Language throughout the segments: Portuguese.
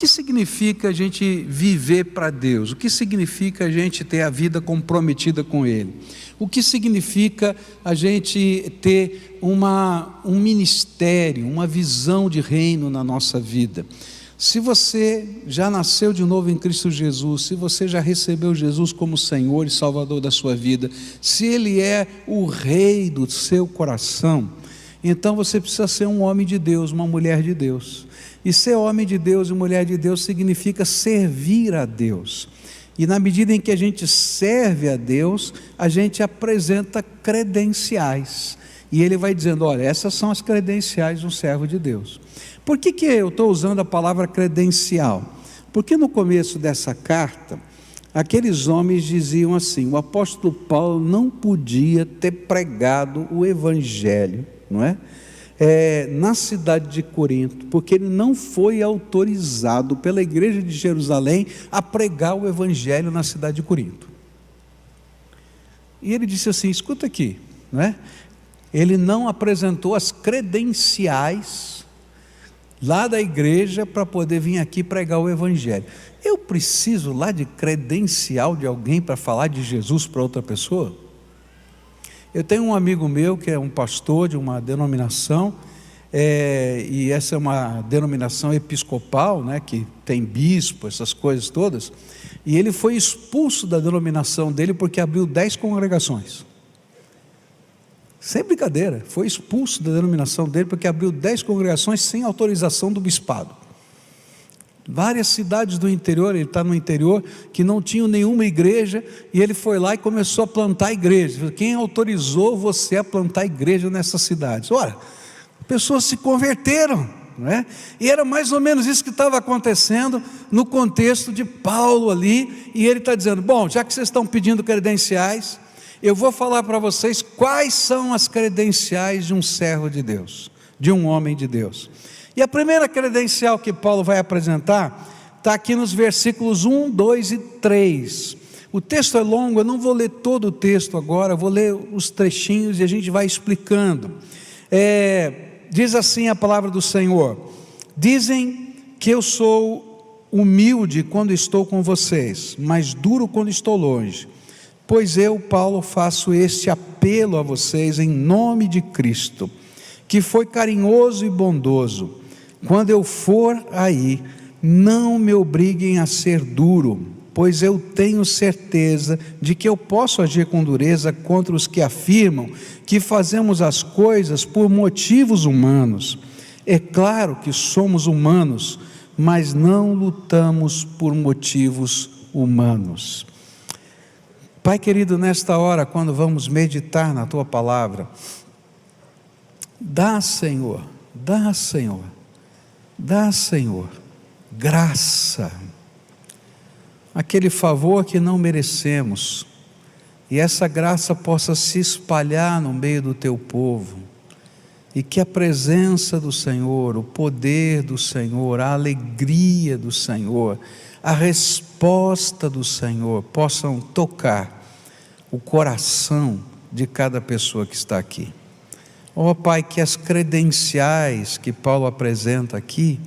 que significa a gente viver para Deus? O que significa a gente ter a vida comprometida com Ele? O que significa a gente ter um ministério, uma visão de reino na nossa vida? Se você já nasceu de novo em Cristo Jesus, se você já recebeu Jesus como Senhor e Salvador da sua vida, se Ele é o Rei do seu coração, então você precisa ser um homem de Deus, uma mulher de Deus. E ser homem de Deus e mulher de Deus significa servir a Deus. E na medida em que a gente serve a Deus, a gente apresenta credenciais. E ele vai dizendo, olha, essas são as credenciais de um servo de Deus. Por que eu estou usando a palavra credencial? Porque no começo dessa carta, aqueles homens diziam assim, o apóstolo Paulo não podia ter pregado o evangelho, não é? Na cidade de Corinto, porque ele não foi autorizado pela igreja de Jerusalém a pregar o evangelho na cidade de Corinto. E ele disse assim, escuta aqui, não é? Ele não apresentou as credenciais lá da igreja para poder vir aqui pregar o evangelho. Eu preciso lá de credencial de alguém para falar de Jesus para outra pessoa? Eu tenho um amigo meu que é um pastor de uma denominação, e essa é uma denominação episcopal, né, que tem bispo, essas coisas todas, e ele foi expulso da denominação dele porque abriu 10 congregações. Sem brincadeira, foi expulso da denominação dele porque abriu 10 congregações sem autorização do bispado. Várias cidades do interior, ele está no interior, que não tinham nenhuma igreja, e ele foi lá e começou a plantar igrejas. Quem autorizou você a plantar igreja nessas cidades? Ora, pessoas se converteram, não é? E era mais ou menos isso que estava acontecendo no contexto de Paulo ali, e ele está dizendo, bom, já que vocês estão pedindo credenciais, eu vou falar para vocês quais são as credenciais de um servo de Deus, de um homem de Deus. E a primeira credencial que Paulo vai apresentar está aqui nos versículos 1, 2 e 3. O texto é longo, eu não vou ler todo o texto agora, vou ler os trechinhos e a gente vai explicando. Diz assim a palavra do Senhor: dizem que eu sou humilde quando estou com vocês, mas duro quando estou longe. Pois eu, Paulo, faço este apelo a vocês em nome de Cristo, que foi carinhoso e bondoso. Quando eu for aí, não me obriguem a ser duro, pois eu tenho certeza de que eu posso agir com dureza contra os que afirmam que fazemos as coisas por motivos humanos. É claro que somos humanos, mas não lutamos por motivos humanos. Pai querido, nesta hora, quando vamos meditar na Tua palavra, dá, Senhor, graça, aquele favor que não merecemos, e essa graça possa se espalhar no meio do Teu povo, e que a presença do Senhor, o poder do Senhor, a alegria do Senhor, a resposta do Senhor possam tocar o coração de cada pessoa que está aqui. Ó Pai, que as credenciais que Paulo apresenta aqui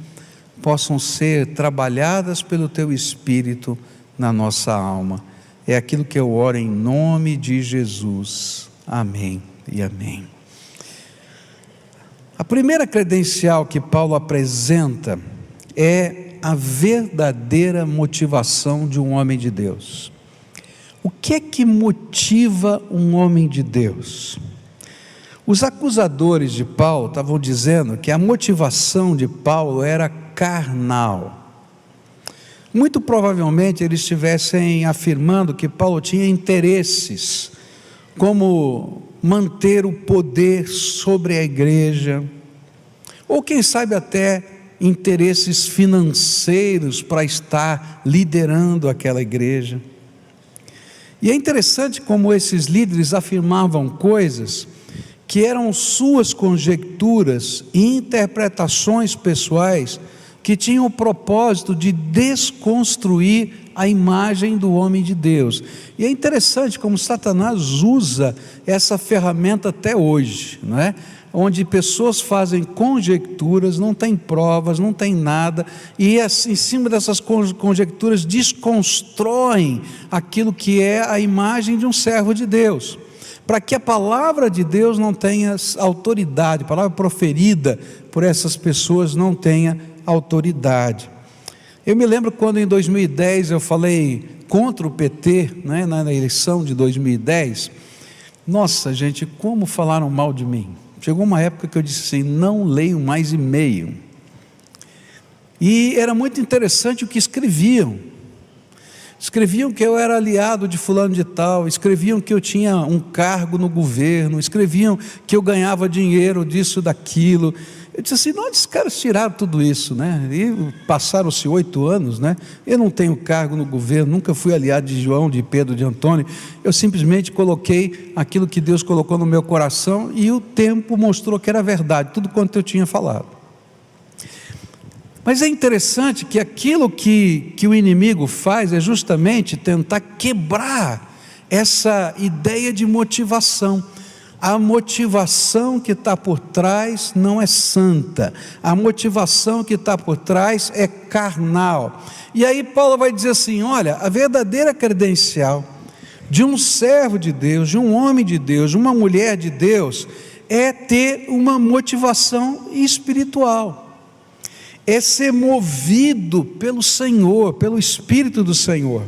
possam ser trabalhadas pelo Teu Espírito na nossa alma. É aquilo que eu oro em nome de Jesus. Amém e amém. A primeira credencial que Paulo apresenta é a verdadeira motivação de um homem de Deus. O que é que motiva um homem de Deus? Os acusadores de Paulo estavam dizendo que a motivação de Paulo era carnal. Muito provavelmente eles estivessem afirmando que Paulo tinha interesses, como manter o poder sobre a igreja, ou quem sabe até interesses financeiros para estar liderando aquela igreja. E é interessante como esses líderes afirmavam coisas que eram suas conjecturas e interpretações pessoais, que tinham o propósito de desconstruir a imagem do homem de Deus. E é interessante como Satanás usa essa ferramenta até hoje, não é? onde pessoas fazem conjecturas, não tem provas, não tem nada, e em cima dessas conjecturas desconstroem aquilo que é a imagem de um servo de Deus, para que a palavra de Deus não tenha autoridade, a palavra proferida por essas pessoas não tenha autoridade. Eu me lembro quando em 2010 eu falei contra o PT, né, na eleição de 2010, nossa gente, como falaram mal de mim. Chegou uma época que eu disse assim, não leio mais e-mail, e era muito interessante o que escreviam que eu era aliado de fulano de tal, escreviam que eu tinha um cargo no governo, escreviam que eu ganhava dinheiro disso, daquilo. Eu disse assim, não, esses caras tiraram tudo isso, né? E passaram-se 8 anos, né? Eu não tenho cargo no governo, nunca fui aliado de João, de Pedro, de Antônio, eu simplesmente coloquei aquilo que Deus colocou no meu coração, e o tempo mostrou que era verdade, tudo quanto eu tinha falado. Mas é interessante que aquilo que o inimigo faz é justamente tentar quebrar essa ideia de motivação. A motivação que está por trás não é santa, a motivação que está por trás é carnal. E aí Paulo vai dizer assim, olha, a verdadeira credencial de um servo de Deus, de um homem de Deus, de uma mulher de Deus, é ter uma motivação espiritual, é ser movido pelo Senhor, pelo Espírito do Senhor.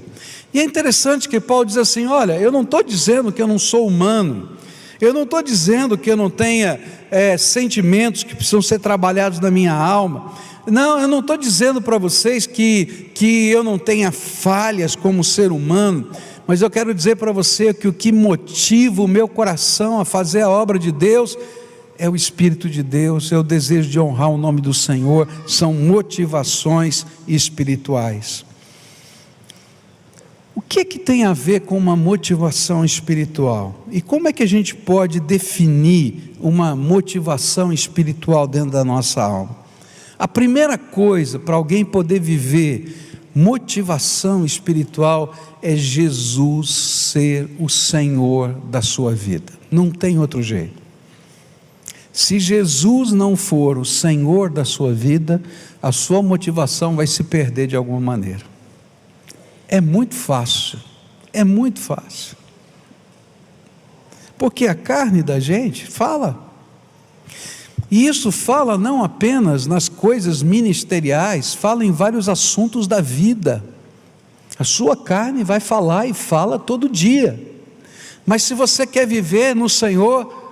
E é interessante que Paulo diz assim, olha, eu não estou dizendo que eu não sou humano, eu não estou dizendo que eu não tenha sentimentos que precisam ser trabalhados na minha alma, não, eu não estou dizendo para vocês que eu não tenha falhas como ser humano, mas eu quero dizer para você que o que motiva o meu coração a fazer a obra de Deus é o Espírito de Deus, é o desejo de honrar o nome do Senhor, são motivações espirituais. O que tem a ver com uma motivação espiritual? E como é que a gente pode definir uma motivação espiritual dentro da nossa alma? A primeira coisa para alguém poder viver motivação espiritual é Jesus ser o Senhor da sua vida, não tem outro jeito. Se Jesus não for o Senhor da sua vida, a sua motivação vai se perder de alguma maneira. É muito fácil, porque a carne da gente fala, e isso fala não apenas nas coisas ministeriais, fala em vários assuntos da vida. A sua carne vai falar e fala todo dia, mas se você quer viver no Senhor,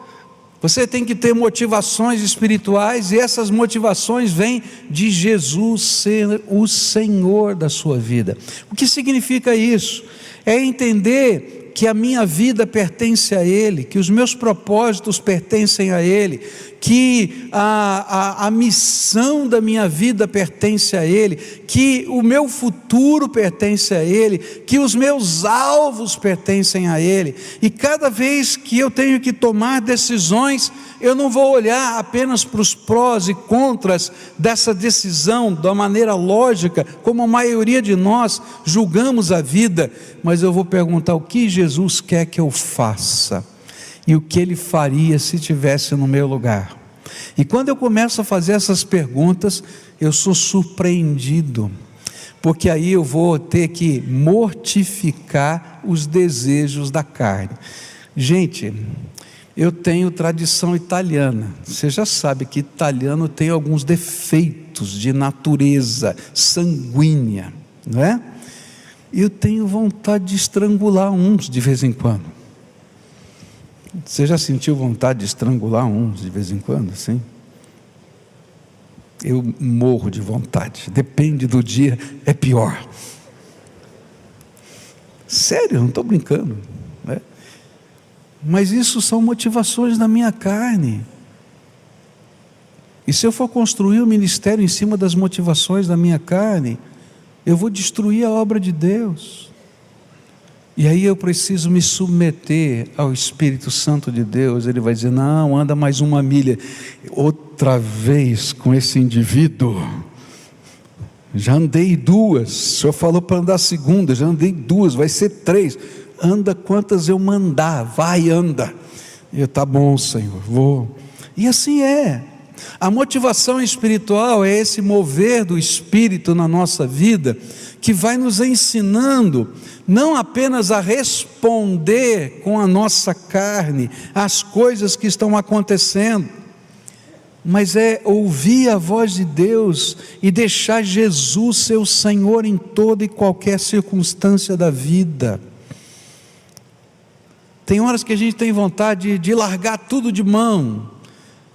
você tem que ter motivações espirituais, e essas motivações vêm de Jesus ser o Senhor da sua vida. O que significa isso? É entender que a minha vida pertence a Ele, que os meus propósitos pertencem a Ele, que a missão da minha vida pertence a Ele, que o meu futuro pertence a Ele, que os meus alvos pertencem a Ele, e cada vez que eu tenho que tomar decisões, eu não vou olhar apenas para os prós e contras dessa decisão, da maneira lógica, como a maioria de nós julgamos a vida, mas eu vou perguntar o que Jesus quer que eu faça, e o que Ele faria se estivesse no meu lugar. E quando eu começo a fazer essas perguntas, eu sou surpreendido, porque aí eu vou ter que mortificar os desejos da carne. Gente, eu tenho tradição italiana, você já sabe que italiano tem alguns defeitos de natureza sanguínea, não é? Eu tenho vontade de estrangular uns de vez em quando. Você já sentiu vontade de estrangular uns de vez em quando, sim? Eu morro de vontade, depende do dia, é pior. Sério, não estou brincando, né? Mas isso são motivações da minha carne. E se eu for construir um ministério em cima das motivações da minha carne, eu vou destruir a obra de Deus. E aí eu preciso me submeter ao Espírito Santo de Deus. Ele vai dizer, não, anda mais 1 milha, outra vez com esse indivíduo, já andei 2, o Senhor falou para andar 2, já andei 2, vai ser 3, anda quantas eu mandar, vai, anda. E eu, tá bom, Senhor, vou. E assim é. A motivação espiritual é esse mover do Espírito na nossa vida, que vai nos ensinando não apenas a responder com a nossa carne às coisas que estão acontecendo, mas é ouvir a voz de Deus e deixar Jesus ser o Senhor em toda e qualquer circunstância da vida. Tem horas que a gente tem vontade de largar tudo de mão,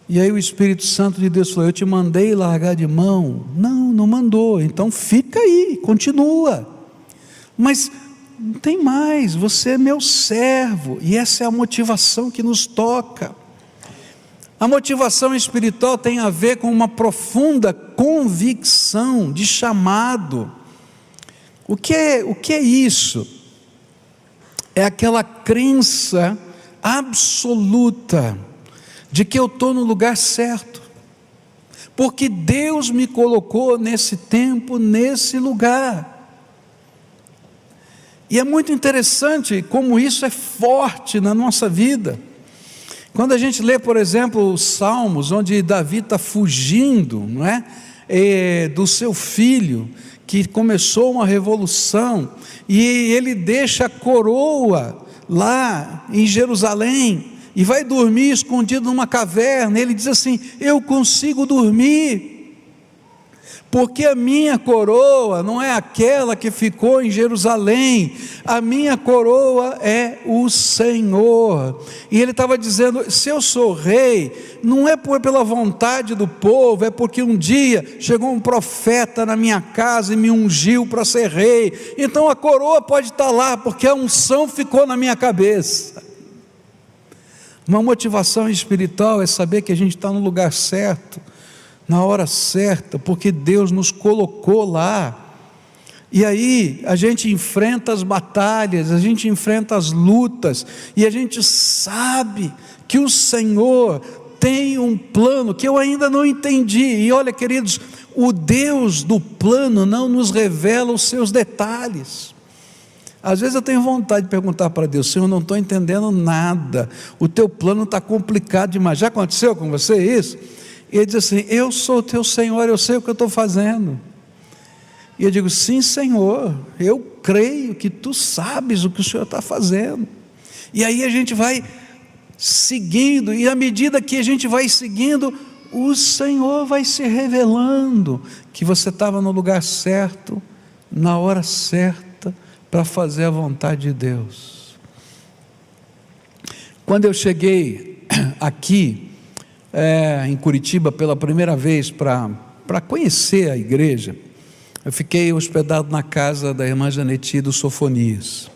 e aí o Espírito Santo de Deus falou: eu te mandei largar de mão. Não mandou, então fica aí, continua. Mas não tem mais, você é meu servo, e essa é a motivação que nos toca. A motivação espiritual tem a ver com uma profunda convicção de chamado. O que é isso? É aquela crença absoluta de que eu estou no lugar certo, porque Deus me colocou nesse tempo, nesse lugar. E é muito interessante como isso é forte na nossa vida. Quando a gente lê, por exemplo, os Salmos, onde Davi está fugindo, não é? Do seu filho, que começou uma revolução, e ele deixa a coroa lá em Jerusalém, e vai dormir escondido numa caverna. Ele diz assim: eu consigo dormir, porque a minha coroa não é aquela que ficou em Jerusalém, a minha coroa é o Senhor. E ele estava dizendo: se eu sou rei, não é pela vontade do povo, é porque um dia chegou um profeta na minha casa e me ungiu para ser rei, então a coroa pode estar lá, porque a unção ficou na minha cabeça. Uma motivação espiritual é saber que a gente está no lugar certo, na hora certa, porque Deus nos colocou lá. E aí a gente enfrenta as batalhas, a gente enfrenta as lutas, e a gente sabe que o Senhor tem um plano que eu ainda não entendi. E olha, queridos, o Deus do plano não nos revela os seus detalhes. Às vezes eu tenho vontade de perguntar para Deus: Senhor, eu não estou entendendo nada, o teu plano está complicado demais. Já aconteceu com você isso? E ele diz assim: eu sou o teu Senhor, eu sei o que eu estou fazendo. E eu digo: sim, Senhor, eu creio que tu sabes o que o Senhor está fazendo. E aí a gente vai seguindo, e à medida que a gente vai seguindo, o Senhor vai se revelando que você estava no lugar certo, na hora certa, para fazer a vontade de Deus. Quando eu cheguei aqui em Curitiba pela primeira vez para conhecer a igreja, eu fiquei hospedado na casa da irmã Janeti do Sofonias,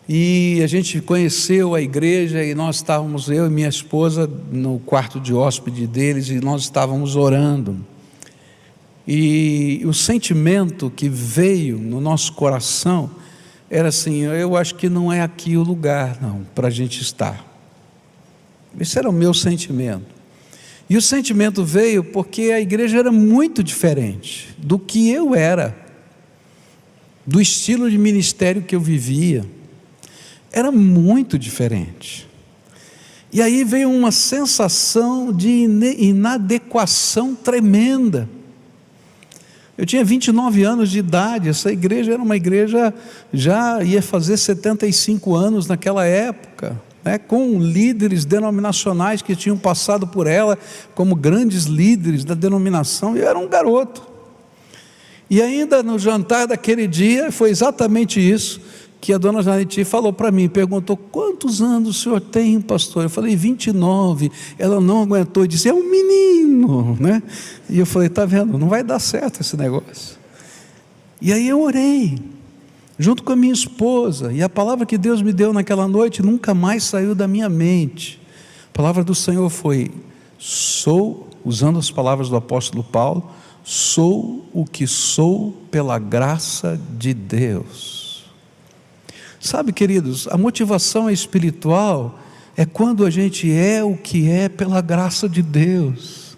e a gente conheceu a igreja, e nós estávamos, eu e minha esposa, no quarto de hóspede deles, e nós estávamos orando, e o sentimento que veio no nosso coração era assim: eu acho que não é aqui o lugar não, para a gente estar. Esse era o meu sentimento. E o sentimento veio porque a igreja era muito diferente do que eu era, do estilo de ministério que eu vivia. Era muito diferente. E aí veio uma sensação de inadequação tremenda. Eu tinha 29 anos de idade, essa igreja era uma igreja, já ia fazer 75 anos naquela época, com líderes denominacionais que tinham passado por ela, como grandes líderes da denominação, e eu era um garoto. E ainda no jantar daquele dia, foi exatamente isso que a dona Janeti falou para mim, perguntou: quantos anos o senhor tem, pastor? Eu falei: 29. Ela não aguentou e disse: é um menino, né? E eu falei: está vendo, não vai dar certo esse negócio. E aí eu orei, junto com a minha esposa, e a palavra que Deus me deu naquela noite nunca mais saiu da minha mente. A palavra do Senhor foi: usando as palavras do apóstolo Paulo, sou o que sou pela graça de Deus. Sabe, queridos, a motivação espiritual é quando a gente é o que é pela graça de Deus,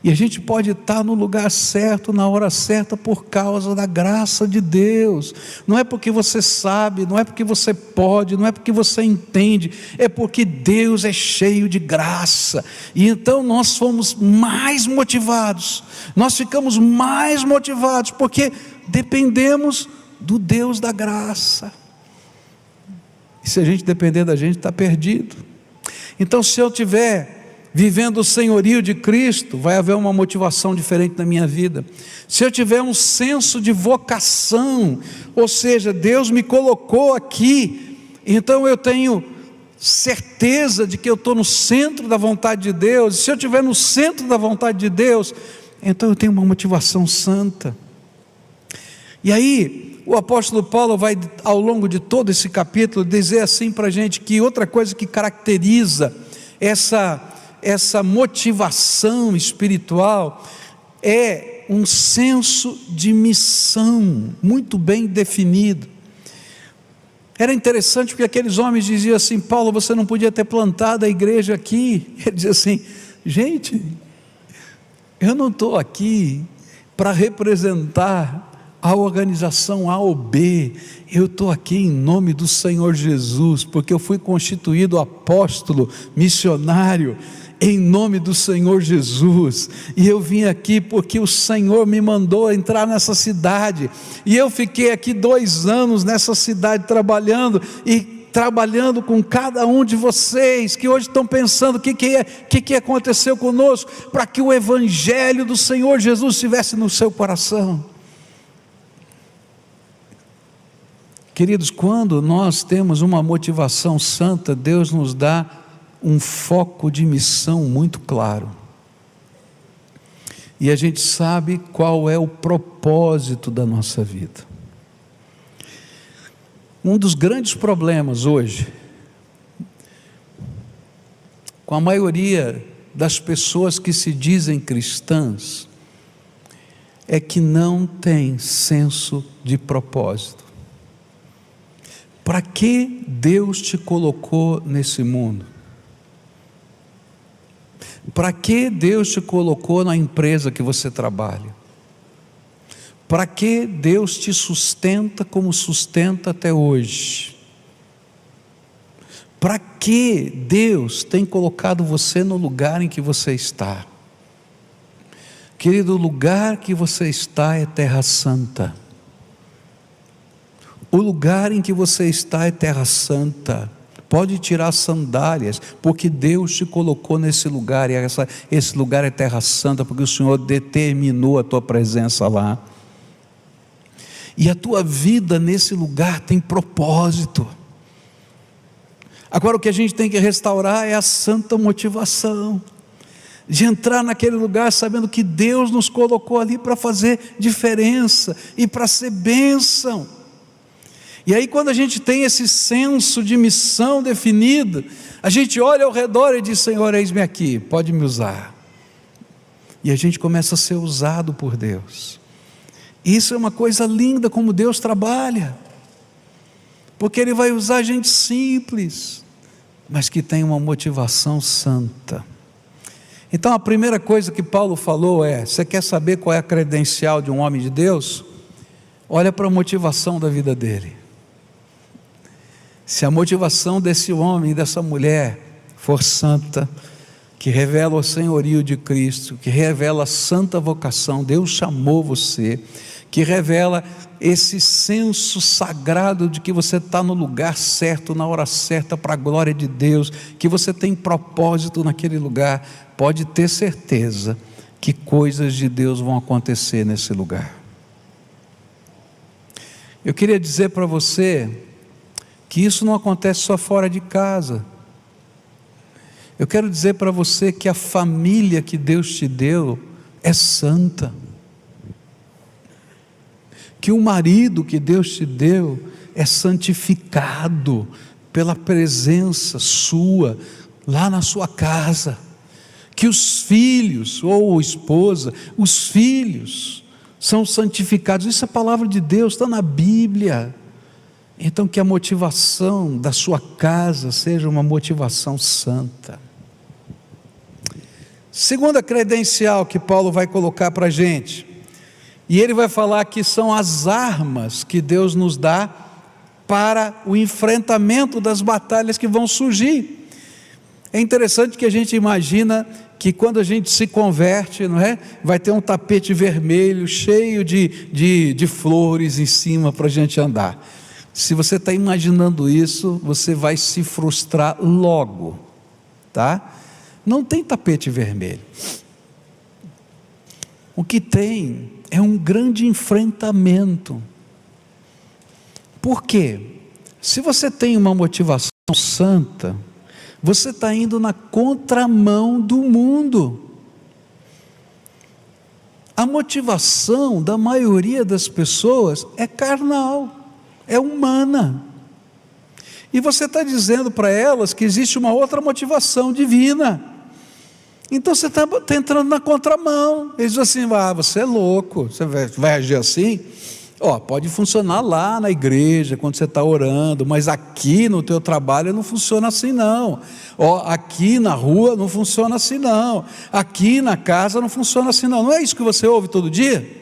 E a gente pode estar no lugar certo, na hora certa, por causa da graça de Deus. Não é porque você sabe, não é porque você pode, não é porque você entende, é porque Deus é cheio de graça. E então nós fomos mais motivados, nós ficamos mais motivados, porque dependemos do Deus da graça. E se a gente depender da gente, está perdido. Então, se eu estiver vivendo o senhorio de Cristo, vai haver uma motivação diferente na minha vida. Se eu tiver um senso de vocação, ou seja, Deus me colocou aqui, então eu tenho certeza de que eu estou no centro da vontade de Deus. Se eu estiver no centro da vontade de Deus, então eu tenho uma motivação santa. E aí, o apóstolo Paulo vai, ao longo de todo esse capítulo, dizer assim para a gente, que outra coisa que caracteriza essa motivação espiritual é um senso de missão muito bem definido. Era interessante porque aqueles homens diziam assim: Paulo, você não podia ter plantado a igreja aqui. Ele dizia assim: gente, eu não estou aqui para representar a organização A ou B, eu estou aqui em nome do Senhor Jesus, porque eu fui constituído apóstolo, missionário, em nome do Senhor Jesus, e eu vim aqui porque o Senhor me mandou entrar nessa cidade, e eu fiquei aqui 2 anos nessa cidade trabalhando com cada um de vocês, que hoje estão pensando o que aconteceu conosco, para que o evangelho do Senhor Jesus estivesse no seu coração. Queridos, quando nós temos uma motivação santa, Deus nos dá um foco de missão muito claro, e a gente sabe qual é o propósito da nossa vida. Um dos grandes problemas hoje, com a maioria das pessoas que se dizem cristãs, é que não tem senso de propósito. Para que Deus te colocou nesse mundo? Para que Deus te colocou na empresa que você trabalha? Para que Deus te sustenta como sustenta até hoje? Para que Deus tem colocado você no lugar em que você está? Querido, o lugar que você está é terra santa. O lugar em que você está é terra santa. Pode tirar sandálias, porque Deus te colocou nesse lugar, e esse lugar é terra santa, porque o Senhor determinou a tua presença lá. E a tua vida nesse lugar tem propósito. Agora o que a gente tem que restaurar é a santa motivação, de entrar naquele lugar sabendo que Deus nos colocou ali para fazer diferença, e para ser bênção. E aí, quando a gente tem esse senso de missão definido, a gente olha ao redor e diz: Senhor, eis-me aqui, pode me usar. E a gente começa a ser usado por Deus. Isso é uma coisa linda, como Deus trabalha, porque Ele vai usar gente simples, mas que tem uma motivação santa. Então a primeira coisa que Paulo falou é: você quer saber qual é a credencial de um homem de Deus? Olha para a motivação da vida dele. Se a motivação desse homem e dessa mulher for santa, que revela o senhorio de Cristo, que revela a santa vocação, Deus chamou você, que revela esse senso sagrado de que você está no lugar certo, na hora certa, para a glória de Deus, que você tem propósito naquele lugar, pode ter certeza que coisas de Deus vão acontecer nesse lugar. Eu queria dizer para você que isso não acontece só fora de casa. Eu quero dizer para você que a família que Deus te deu é santa, que o marido que Deus te deu é santificado pela presença sua lá na sua casa, que os filhos, ou esposa, os filhos são santificados. Isso é a palavra de Deus, está na Bíblia. Então que a motivação da sua casa seja uma motivação santa. Segunda credencial que Paulo vai colocar para a gente, e ele vai falar que são as armas que Deus nos dá para o enfrentamento das batalhas que vão surgir. É interessante que a gente imagina que quando a gente se converte, não é? Vai ter um tapete vermelho cheio de flores em cima para a gente andar. Se você está imaginando isso, você vai se frustrar logo, tá? Não tem tapete vermelho. O que tem é um grande enfrentamento. Por quê? Se você tem uma motivação santa, você está indo na contramão do mundo. A motivação da maioria das pessoas é carnal, é humana. E você está dizendo para elas que existe uma outra motivação divina. Então você está entrando na contramão. Eles dizem assim: você é louco, você vai agir assim? Pode funcionar lá na igreja, quando você está orando, mas aqui no teu trabalho não funciona assim não. Aqui na rua não funciona assim não. Aqui na casa não funciona assim não. Não é isso que você ouve todo dia?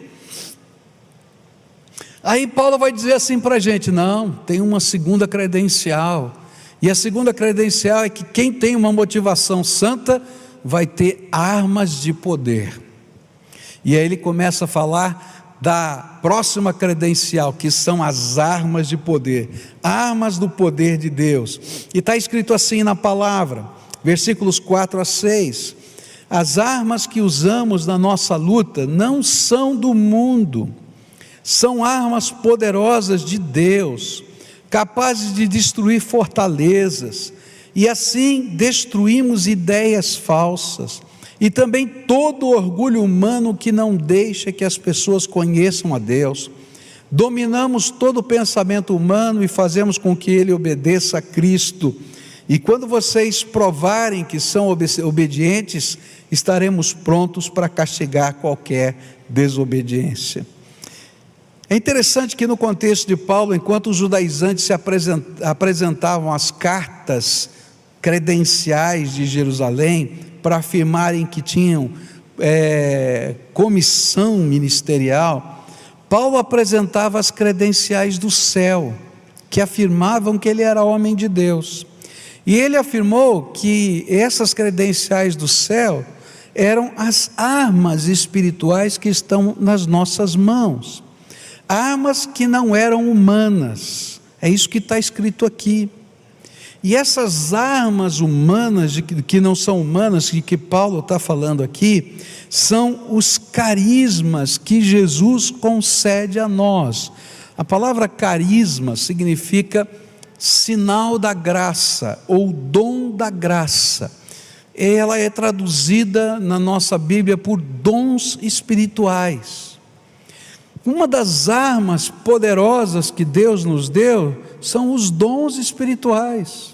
Aí Paulo vai dizer assim para a gente: não, tem uma segunda credencial. E a segunda credencial é que quem tem uma motivação santa vai ter armas de poder. E aí ele começa a falar da próxima credencial, que são as armas de poder, armas do poder de Deus. E está escrito assim na palavra, versículos 4 a 6: as armas que usamos na nossa luta não são do mundo, são armas poderosas de Deus, capazes de destruir fortalezas, e assim destruímos ideias falsas, e também todo orgulho humano que não deixa que as pessoas conheçam a Deus. Dominamos todo o pensamento humano e fazemos com que ele obedeça a Cristo. E quando vocês provarem que são obedientes, estaremos prontos para castigar qualquer desobediência. É interessante que no contexto de Paulo, enquanto os judaizantes se apresentavam as cartas credenciais de Jerusalém, para afirmarem que tinham comissão ministerial, Paulo apresentava as credenciais do céu, que afirmavam que ele era homem de Deus. E ele afirmou que essas credenciais do céu eram as armas espirituais que estão nas nossas mãos, armas que não eram humanas. É isso que está escrito aqui. E essas armas humanas, que não são humanas, que Paulo está falando aqui, são os carismas que Jesus concede a nós. A palavra carisma significa sinal da graça, ou dom da graça. Ela é traduzida na nossa Bíblia por dons espirituais. Uma das armas poderosas que Deus nos deu são os dons espirituais.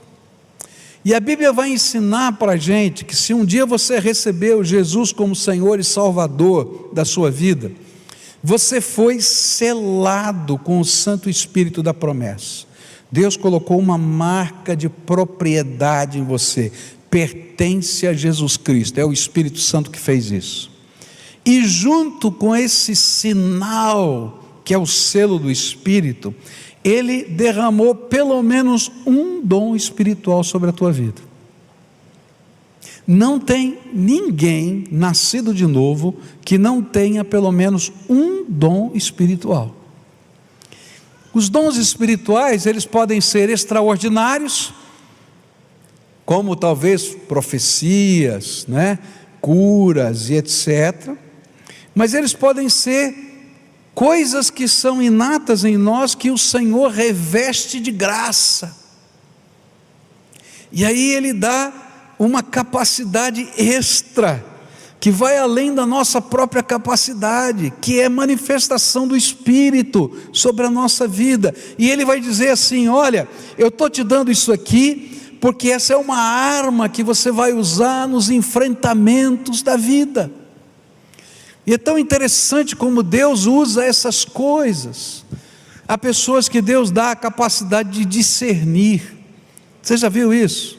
E a Bíblia vai ensinar para a gente que se um dia você recebeu Jesus como Senhor e Salvador da sua vida, você foi selado com o Santo Espírito da promessa. Deus colocou uma marca de propriedade em você, pertence a Jesus Cristo, é o Espírito Santo que fez isso. E junto com esse sinal, que é o selo do Espírito, Ele derramou pelo menos um dom espiritual sobre a tua vida. Não tem ninguém nascido de novo que não tenha pelo menos um dom espiritual. Os dons espirituais, eles podem ser extraordinários, como talvez profecias, curas e etc. Mas eles podem ser coisas que são inatas em nós, que o Senhor reveste de graça. E aí Ele dá uma capacidade extra, que vai além da nossa própria capacidade, que é manifestação do Espírito sobre a nossa vida. E Ele vai dizer assim: olha, eu estou te dando isso aqui, porque essa é uma arma que você vai usar nos enfrentamentos da vida. E é tão interessante como Deus usa essas coisas. Há pessoas que Deus dá a capacidade de discernir. Você já viu isso?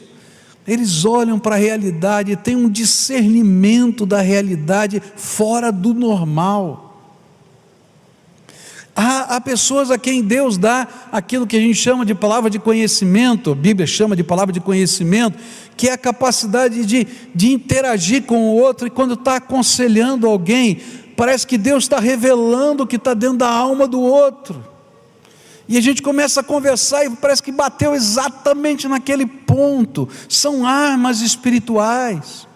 Eles olham para a realidade, têm um discernimento da realidade fora do normal. Há pessoas a quem Deus dá aquilo que a gente chama de palavra de conhecimento, a Bíblia chama de palavra de conhecimento, que é a capacidade de interagir com o outro, e quando está aconselhando alguém, parece que Deus está revelando o que está dentro da alma do outro, e a gente começa a conversar e parece que bateu exatamente naquele ponto. São armas espirituais.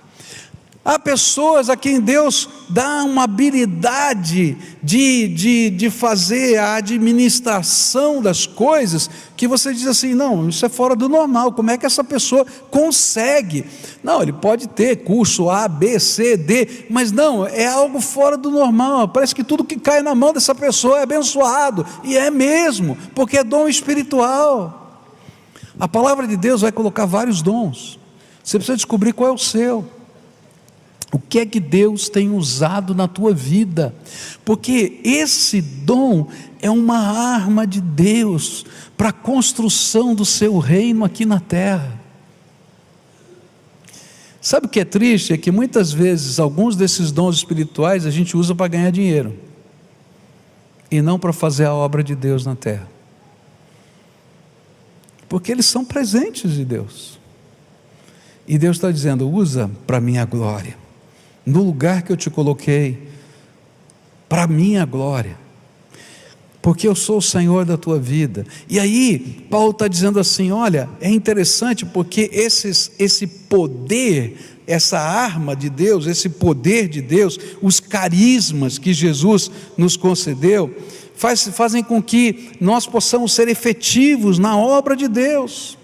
Há pessoas a quem Deus dá uma habilidade de fazer a administração das coisas, que você diz assim: não, isso é fora do normal, como é que essa pessoa consegue? Não, ele pode ter curso A, B, C, D, mas não, é algo fora do normal. Parece que tudo que cai na mão dessa pessoa é abençoado, e é mesmo, porque é dom espiritual. A palavra de Deus vai colocar vários dons, você precisa descobrir qual é o seu. O que é que Deus tem usado na tua vida? Porque esse dom é uma arma de Deus para a construção do seu reino aqui na terra. Sabe o que é triste? É que muitas vezes alguns desses dons espirituais a gente usa para ganhar dinheiro, e não para fazer a obra de Deus na terra. Porque eles são presentes de Deus. E Deus está dizendo: usa para a minha glória. No lugar que eu te coloquei, para a minha glória, porque eu sou o Senhor da tua vida. E aí Paulo está dizendo assim: olha, é interessante porque esse poder, essa arma de Deus, esse poder de Deus, os carismas que Jesus nos concedeu, fazem com que nós possamos ser efetivos na obra de Deus.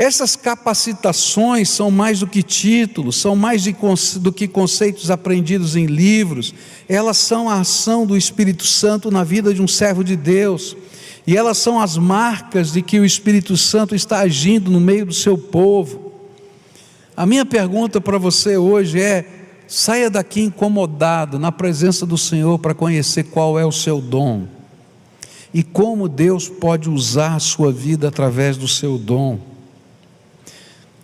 Essas capacitações são mais do que títulos, são mais do que conceitos aprendidos em livros. Elas são a ação do Espírito Santo na vida de um servo de Deus, e elas são as marcas de que o Espírito Santo está agindo no meio do seu povo. A minha pergunta para você hoje é: saia daqui incomodado na presença do Senhor para conhecer qual é o seu dom, e como Deus pode usar a sua vida através do seu dom.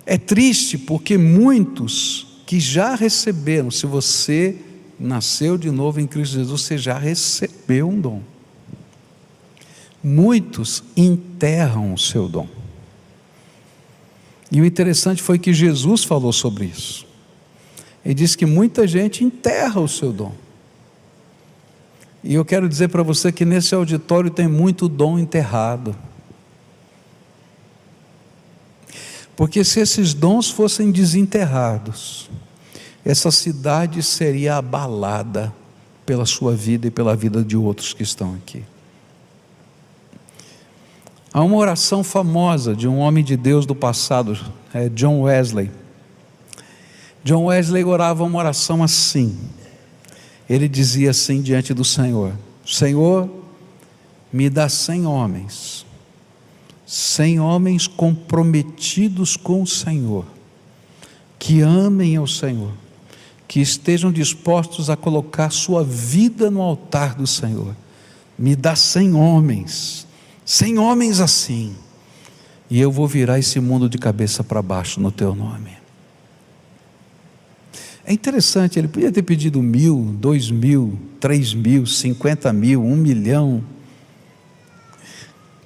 É triste porque muitos que já receberam, se você nasceu de novo em Cristo Jesus, você já recebeu um dom. Muitos enterram o seu dom. E o interessante foi que Jesus falou sobre isso. Ele disse que muita gente enterra o seu dom. E eu quero dizer para você que nesse auditório tem muito dom enterrado. Porque se esses dons fossem desenterrados, essa cidade seria abalada pela sua vida e pela vida de outros que estão aqui. Há uma oração famosa de um homem de Deus do passado, John Wesley. John Wesley orava uma oração assim. Ele dizia assim diante do Senhor: Senhor, me dá 100 homens comprometidos com o Senhor, que amem ao Senhor, que estejam dispostos a colocar sua vida no altar do Senhor. Me dá 100 homens assim, e eu vou virar esse mundo de cabeça para baixo no teu nome. É interessante, ele podia ter pedido 1.000, 2.000, 3.000, 50.000, 1 milhão.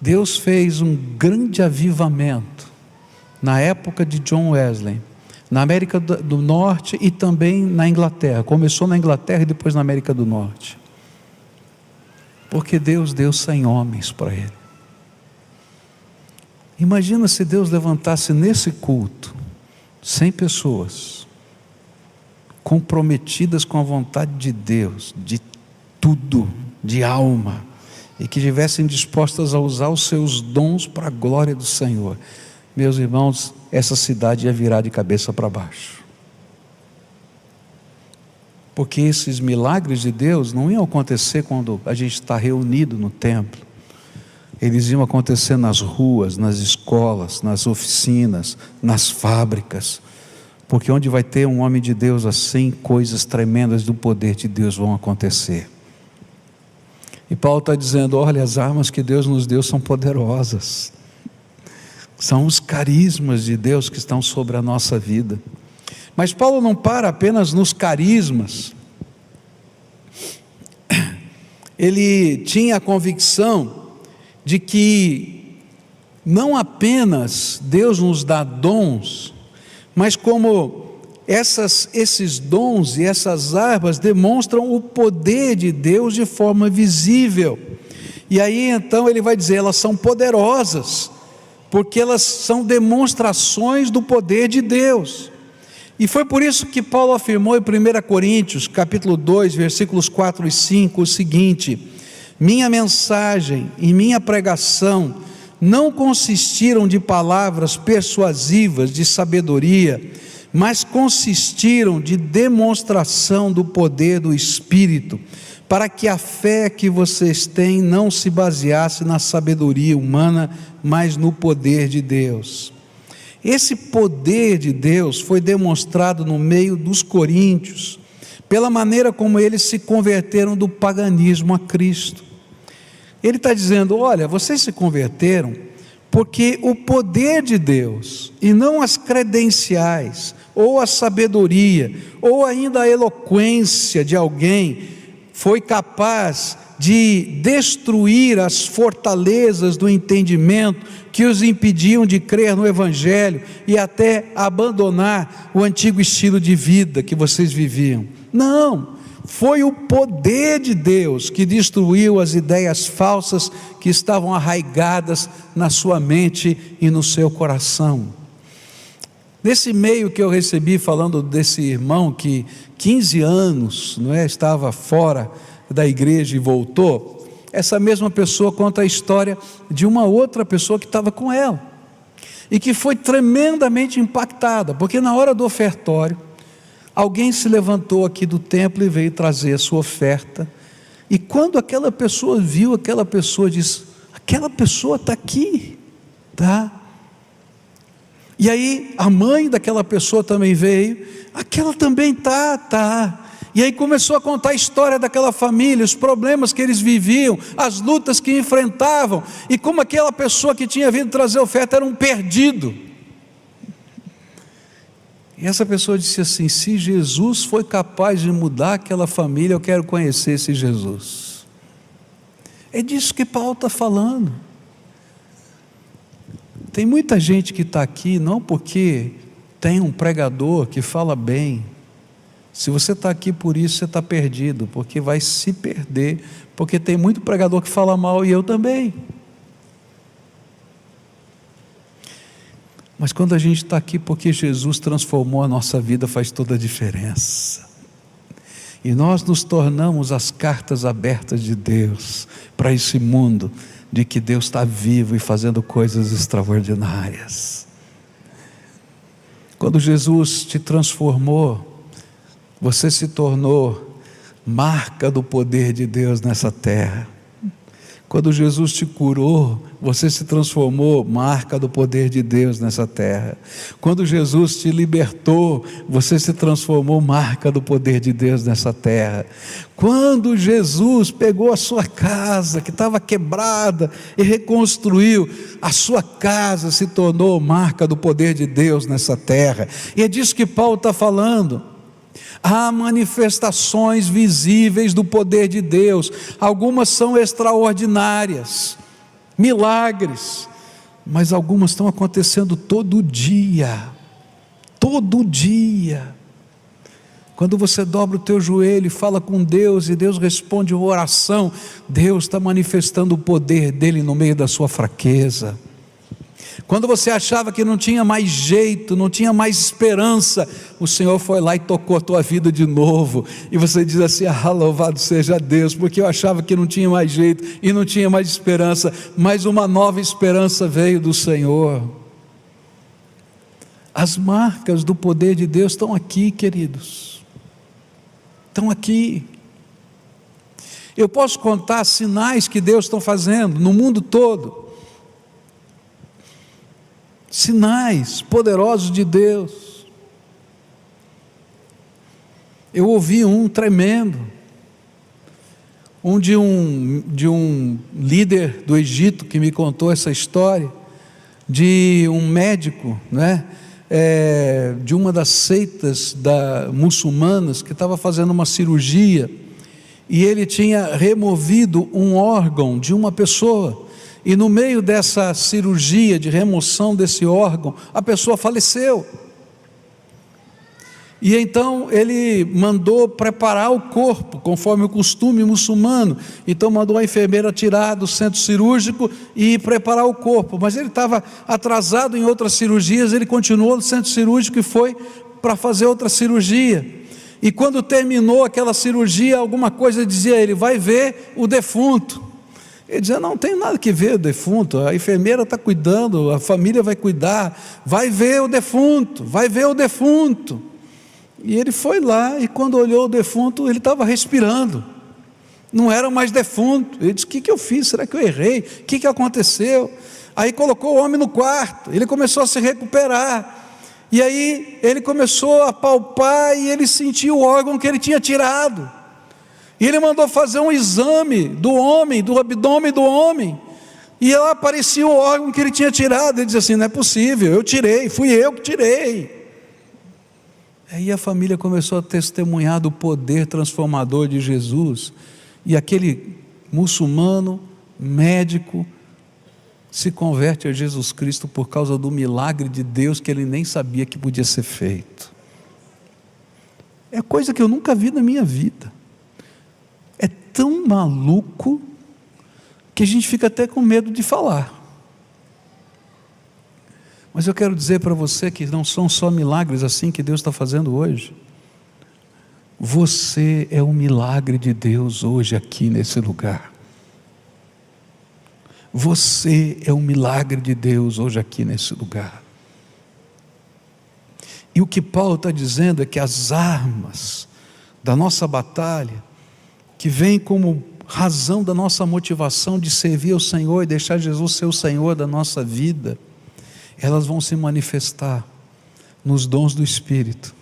Deus fez um grande avivamento na época de John Wesley, na América do Norte e também na Inglaterra. Começou na Inglaterra e depois na América do Norte, porque Deus deu 100 homens para ele. Imagina se Deus levantasse nesse culto 100 pessoas comprometidas com a vontade de Deus, de tudo, de alma, e que estivessem dispostas a usar os seus dons para a glória do Senhor. Meus irmãos, essa cidade ia virar de cabeça para baixo, porque esses milagres de Deus não iam acontecer quando a gente está reunido no templo. Eles iam acontecer nas ruas, nas escolas, nas oficinas, nas fábricas, porque onde vai ter um homem de Deus assim, coisas tremendas do poder de Deus vão acontecer. E Paulo está dizendo: olha, as armas que Deus nos deu são poderosas. São os carismas de Deus que estão sobre a nossa vida. Mas Paulo não para apenas nos carismas. Ele tinha a convicção de que não apenas Deus nos dá dons, mas como esses dons e essas armas demonstram o poder de Deus de forma visível. E aí então ele vai dizer, elas são poderosas, porque elas são demonstrações do poder de Deus. E foi por isso que Paulo afirmou em 1 Coríntios, capítulo 2, versículos 4 e 5, o seguinte: minha mensagem e minha pregação não consistiram de palavras persuasivas de sabedoria, mas consistiram de demonstração do poder do Espírito, para que a fé que vocês têm não se baseasse na sabedoria humana, mas no poder de Deus. Esse poder de Deus foi demonstrado no meio dos coríntios, pela maneira como eles se converteram do paganismo a Cristo. Ele está dizendo, olha, vocês se converteram porque o poder de Deus, e não as credenciais, ou a sabedoria, ou ainda a eloquência de alguém, foi capaz de destruir as fortalezas do entendimento que os impediam de crer no Evangelho e até abandonar o antigo estilo de vida que vocês viviam. Não, foi o poder de Deus que destruiu as ideias falsas que estavam arraigadas na sua mente e no seu coração. Nesse e-mail que eu recebi falando desse irmão que 15 anos estava fora da igreja e voltou, essa mesma pessoa conta a história de uma outra pessoa que estava com ela e que foi tremendamente impactada, porque na hora do ofertório alguém se levantou aqui do templo e veio trazer a sua oferta, e quando aquela pessoa viu, aquela pessoa disse, aquela pessoa está aqui, tá? E aí a mãe daquela pessoa também veio, aquela também tá. E aí começou a contar a história daquela família, os problemas que eles viviam, as lutas que enfrentavam, e como aquela pessoa que tinha vindo trazer oferta era um perdido. E essa pessoa disse assim, se Jesus foi capaz de mudar aquela família, eu quero conhecer esse Jesus. É disso que Paulo está falando. Tem muita gente que está aqui, não porque tem um pregador que fala bem. Se você está aqui por isso, você está perdido, porque vai se perder, porque tem muito pregador que fala mal e eu também. Mas quando a gente está aqui porque Jesus transformou a nossa vida, faz toda a diferença. E nós nos tornamos as cartas abertas de Deus para esse mundo, de que Deus está vivo e fazendo coisas extraordinárias. Quando Jesus te transformou, você se tornou marca do poder de Deus nessa terra. Quando Jesus te curou, você se transformou marca do poder de Deus nessa terra. Quando Jesus te libertou, você se transformou marca do poder de Deus nessa terra. Quando Jesus pegou a sua casa, que estava quebrada, e reconstruiu, a sua casa se tornou marca do poder de Deus nessa terra. E é disso que Paulo está falando. Há manifestações visíveis do poder de Deus, algumas são extraordinárias, milagres, mas algumas estão acontecendo todo dia. Quando você dobra o teu joelho e fala com Deus, e Deus responde uma oração, Deus está manifestando o poder dele no meio da sua fraqueza. Quando você achava que não tinha mais jeito, não tinha mais esperança, o Senhor foi lá e tocou a tua vida de novo, e você diz assim, louvado seja Deus, porque eu achava que não tinha mais jeito, e não tinha mais esperança, mas uma nova esperança veio do Senhor. As marcas do poder de Deus estão aqui, queridos, estão aqui. Eu posso contar sinais que Deus está fazendo no mundo todo, sinais poderosos de Deus. Eu ouvi um tremendo, de um líder do Egito que me contou essa história, de um médico, né? De uma das seitas muçulmanas, que estava fazendo uma cirurgia, e ele tinha removido um órgão de uma pessoa, e no meio dessa cirurgia de remoção desse órgão, a pessoa faleceu. E então ele mandou preparar o corpo, conforme o costume muçulmano. Então mandou a enfermeira tirar do centro cirúrgico e preparar o corpo. Mas ele estava atrasado em outras cirurgias, ele continuou no centro cirúrgico e foi para fazer outra cirurgia. E quando terminou aquela cirurgia, alguma coisa dizia a ele: vai ver o defunto. Ele dizia: não tem nada que ver o defunto, a enfermeira está cuidando, a família vai cuidar, vai ver o defunto, vai ver o defunto. E ele foi lá, e quando olhou o defunto, ele estava respirando, não era mais defunto. Ele disse: o que eu fiz? Será que eu errei? O que aconteceu? Aí colocou o homem no quarto, ele começou a se recuperar, e aí ele começou a palpar, e ele sentiu o órgão que ele tinha tirado, e ele mandou fazer um exame do homem, do abdômen do homem, e lá aparecia o órgão que ele tinha tirado. Ele disse assim: não é possível, eu tirei, fui eu que tirei. Aí a família começou a testemunhar do poder transformador de Jesus, e aquele muçulmano, médico, se converte a Jesus Cristo por causa do milagre de Deus que ele nem sabia que podia ser feito. É coisa que eu nunca vi na minha vida. É tão maluco que a gente fica até com medo de falar. Mas eu quero dizer para você que não são só milagres assim que Deus está fazendo hoje. Você é um milagre de Deus hoje aqui nesse lugar. Você é um milagre de Deus hoje aqui nesse lugar. E o que Paulo está dizendo é que as armas da nossa batalha, que vêm como razão da nossa motivação de servir ao Senhor e deixar Jesus ser o Senhor da nossa vida, elas vão se manifestar nos dons do Espírito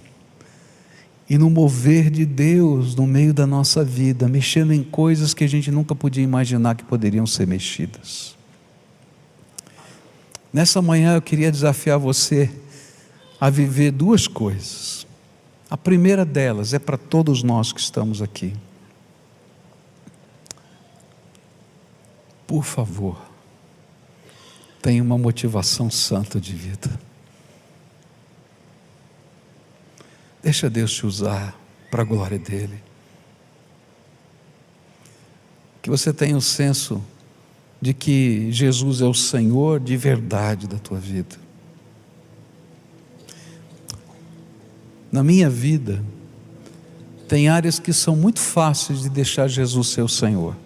e no mover de Deus no meio da nossa vida, mexendo em coisas que a gente nunca podia imaginar que poderiam ser mexidas. Nessa manhã eu queria desafiar você a viver duas coisas. A primeira delas é para todos nós que estamos aqui. Por favor, tenha uma motivação santa de vida. Deixa Deus te usar para a glória dEle. Que você tenha o senso de que Jesus é o Senhor de verdade da tua vida. Na minha vida, tem áreas que são muito fáceis de deixar Jesus ser o Senhor.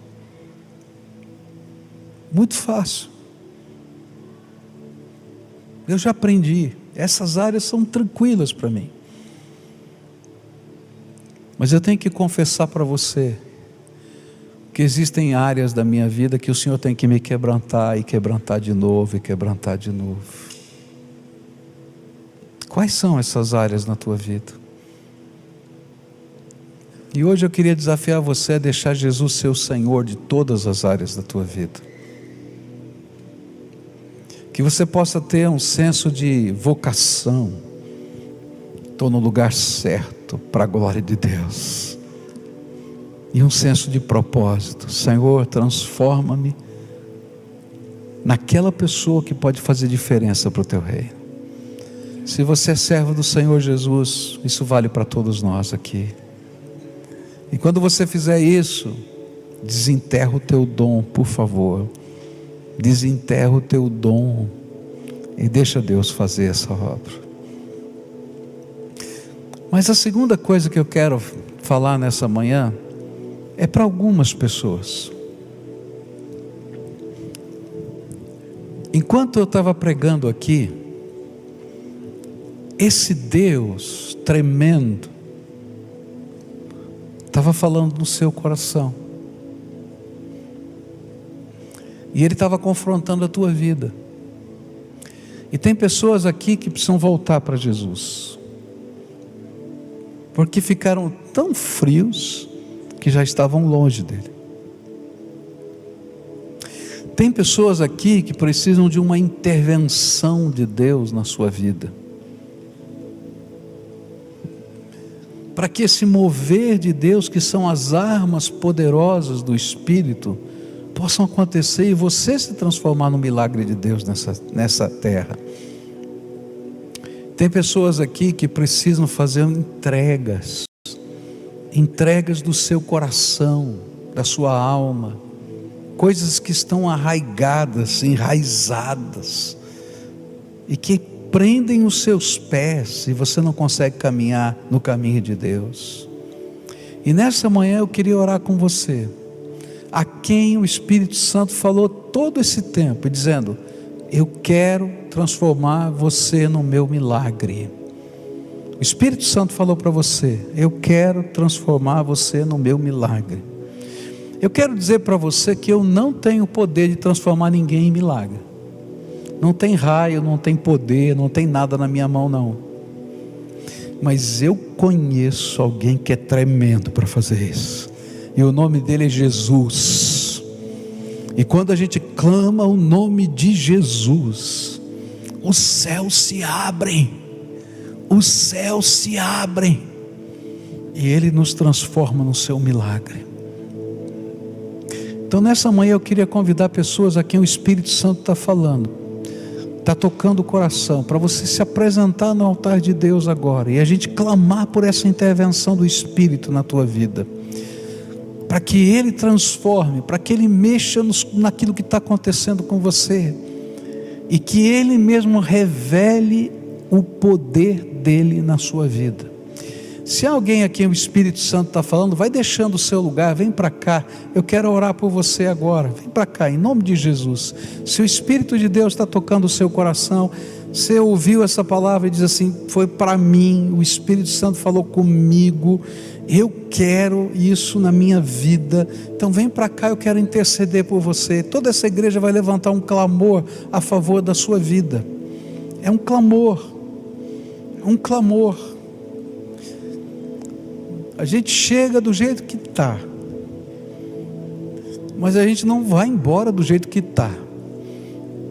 Muito fácil. Eu já aprendi, essas áreas são tranquilas para mim. Mas eu tenho que confessar para você que existem áreas da minha vida que o Senhor tem que me quebrantar, e quebrantar de novo, e quebrantar de novo. Quais são essas áreas na tua vida? E hoje eu queria desafiar você a deixar Jesus ser o Senhor de todas as áreas da tua vida. Que você possa ter um senso de vocação. Estou no lugar certo para a glória de Deus. E um senso de propósito. Senhor, transforma-me naquela pessoa que pode fazer diferença para o teu reino. Se você é servo do Senhor Jesus, isso vale para todos nós aqui. E quando você fizer isso, desenterra o teu dom, por favor. Desenterra o teu dom e deixa Deus fazer essa obra. Mas a segunda coisa que eu quero falar nessa manhã é para algumas pessoas. Enquanto eu estava pregando aqui, esse Deus tremendo estava falando no seu coração. E Ele estava confrontando a tua vida. E tem pessoas aqui que precisam voltar para Jesus, porque ficaram tão frios que já estavam longe dEle. Tem pessoas aqui que precisam de uma intervenção de Deus na sua vida, para que esse mover de Deus, que são as armas poderosas do Espírito, possam acontecer e você se transformar no milagre de Deus nessa terra. Tem pessoas aqui que precisam fazer entregas do seu coração, da sua alma, coisas que estão arraigadas, enraizadas, e que prendem os seus pés, e você não consegue caminhar no caminho de Deus. E nessa manhã eu queria orar com você, a quem o Espírito Santo falou todo esse tempo, dizendo: eu quero transformar você no meu milagre. O Espírito Santo falou para você: eu quero transformar você no meu milagre. Eu quero dizer para você que eu não tenho poder de transformar ninguém em milagre. Não tem raio, não tem poder, não tem nada na minha mão não. Mas eu conheço alguém que é tremendo para fazer isso. E o nome dele é Jesus. E quando a gente clama o nome de Jesus, os céus se abrem. Os céus se abrem. E ele nos transforma no seu milagre. Então nessa manhã eu queria convidar pessoas a quem o Espírito Santo está falando, está tocando o coração, para você se apresentar no altar de Deus agora, e a gente clamar por essa intervenção do Espírito na tua vida, para que Ele transforme, para que Ele mexa naquilo que está acontecendo com você, e que Ele mesmo revele o poder dEle na sua vida. Se alguém aqui o Espírito Santo está falando, vai deixando o seu lugar, vem para cá, eu quero orar por você agora, vem para cá, em nome de Jesus. Se o Espírito de Deus está tocando o seu coração, você ouviu essa palavra e diz assim: foi para mim, o Espírito Santo falou comigo, eu quero isso na minha vida, então vem para cá, eu quero interceder por você. Toda essa igreja vai levantar um clamor a favor da sua vida. É um clamor, a gente chega do jeito que está, mas a gente não vai embora do jeito que está,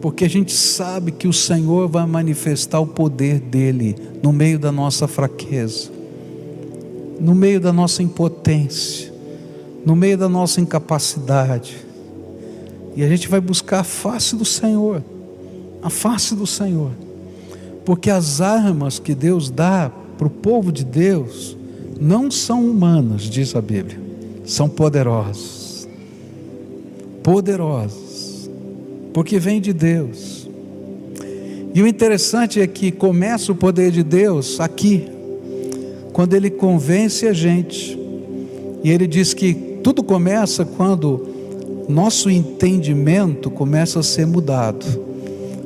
porque a gente sabe que o Senhor vai manifestar o poder dEle no meio da nossa fraqueza, no meio da nossa impotência, no meio da nossa incapacidade, e a gente vai buscar a face do Senhor, porque as armas que Deus dá para o povo de Deus não são humanas, diz a Bíblia, são poderosas, porque vem de Deus. E o interessante é que começa o poder de Deus aqui, quando Ele convence a gente, e Ele diz que tudo começa quando nosso entendimento começa a ser mudado,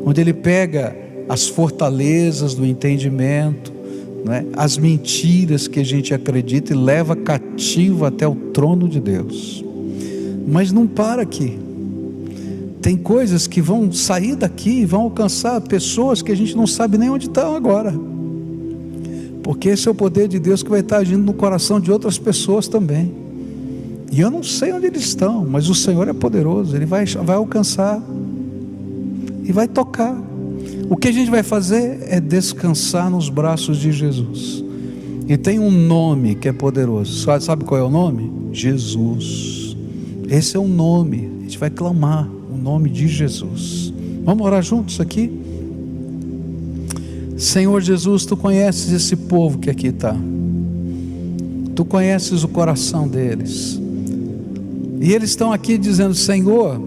onde Ele pega as fortalezas do entendimento, as mentiras que a gente acredita, e leva cativo até o trono de Deus. Mas não para aqui. Tem coisas que vão sair daqui e vão alcançar pessoas que a gente não sabe nem onde estão agora, porque esse é o poder de Deus que vai estar agindo no coração de outras pessoas também. E eu não sei onde eles estão, mas o Senhor é poderoso. Ele vai alcançar e vai tocar. O que a gente vai fazer é descansar nos braços de Jesus. E tem um nome que é poderoso. Sabe qual é o nome? Jesus. Esse é o nome. A gente vai clamar o nome de Jesus. Vamos orar juntos aqui? Senhor Jesus, Tu conheces esse povo que aqui está. Tu conheces o coração deles. E eles estão aqui dizendo: Senhor,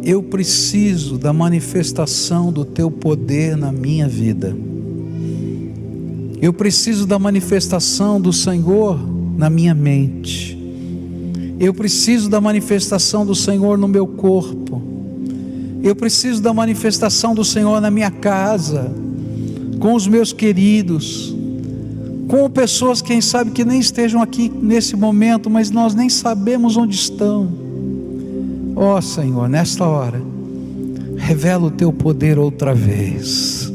eu preciso da manifestação do Teu poder na minha vida. Eu preciso da manifestação do Senhor na minha mente. Eu preciso da manifestação do Senhor no meu corpo. Eu preciso da manifestação do Senhor na minha casa, com os meus queridos, com pessoas, quem sabe, que nem estejam aqui nesse momento, mas nós nem sabemos onde estão. Ó Senhor, nesta hora, revela o Teu poder outra vez,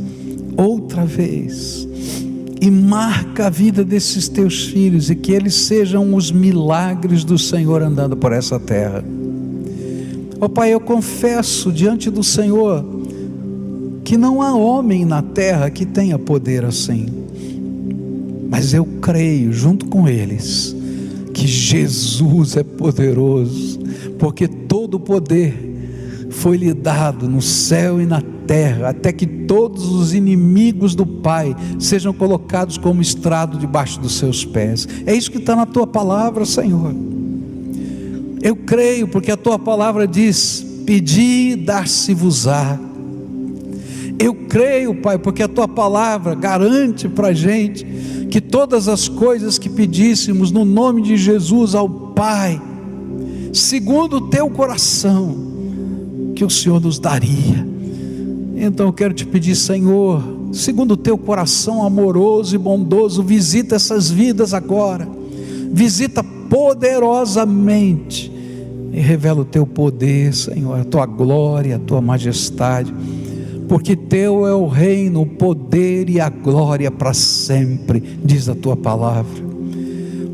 e marca a vida desses Teus filhos, e que eles sejam os milagres do Senhor andando por essa terra. Ó Pai, eu confesso diante do Senhor que não há homem na terra que tenha poder assim, mas eu creio junto com eles que Jesus é poderoso, porque todo o poder foi lhe dado no céu e na terra, até que todos os inimigos do Pai sejam colocados como estrado debaixo dos seus pés. É isso que está na tua palavra, Senhor. Eu creio, porque a tua palavra diz: pedi, dar-se-vos-á. Eu creio, Pai, porque a tua palavra garante para a gente que todas as coisas que pedíssemos no nome de Jesus ao Pai, segundo o teu coração, que o Senhor nos daria. Então eu quero te pedir, Senhor, segundo o teu coração amoroso e bondoso, visita essas vidas agora, visita poderosamente e revela o teu poder, Senhor, a tua glória, a tua majestade, porque teu é o reino, o poder e a glória para sempre, diz a tua palavra.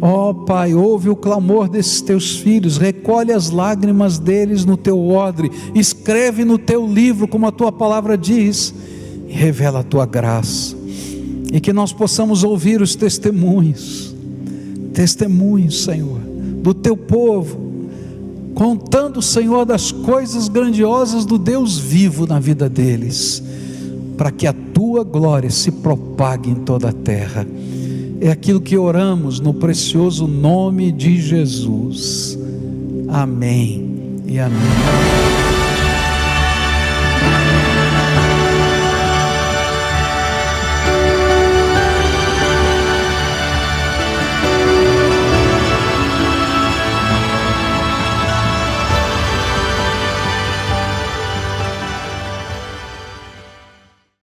Ó Pai, ouve o clamor desses teus filhos, recolhe as lágrimas deles no teu odre, escreve no teu livro, como a tua palavra diz, e revela a tua graça, e que nós possamos ouvir os testemunhos, Senhor, do teu povo, contando, Senhor, das coisas grandiosas do Deus vivo na vida deles, para que a tua glória se propague em toda a terra. É aquilo que oramos no precioso nome de Jesus. Amém e amém.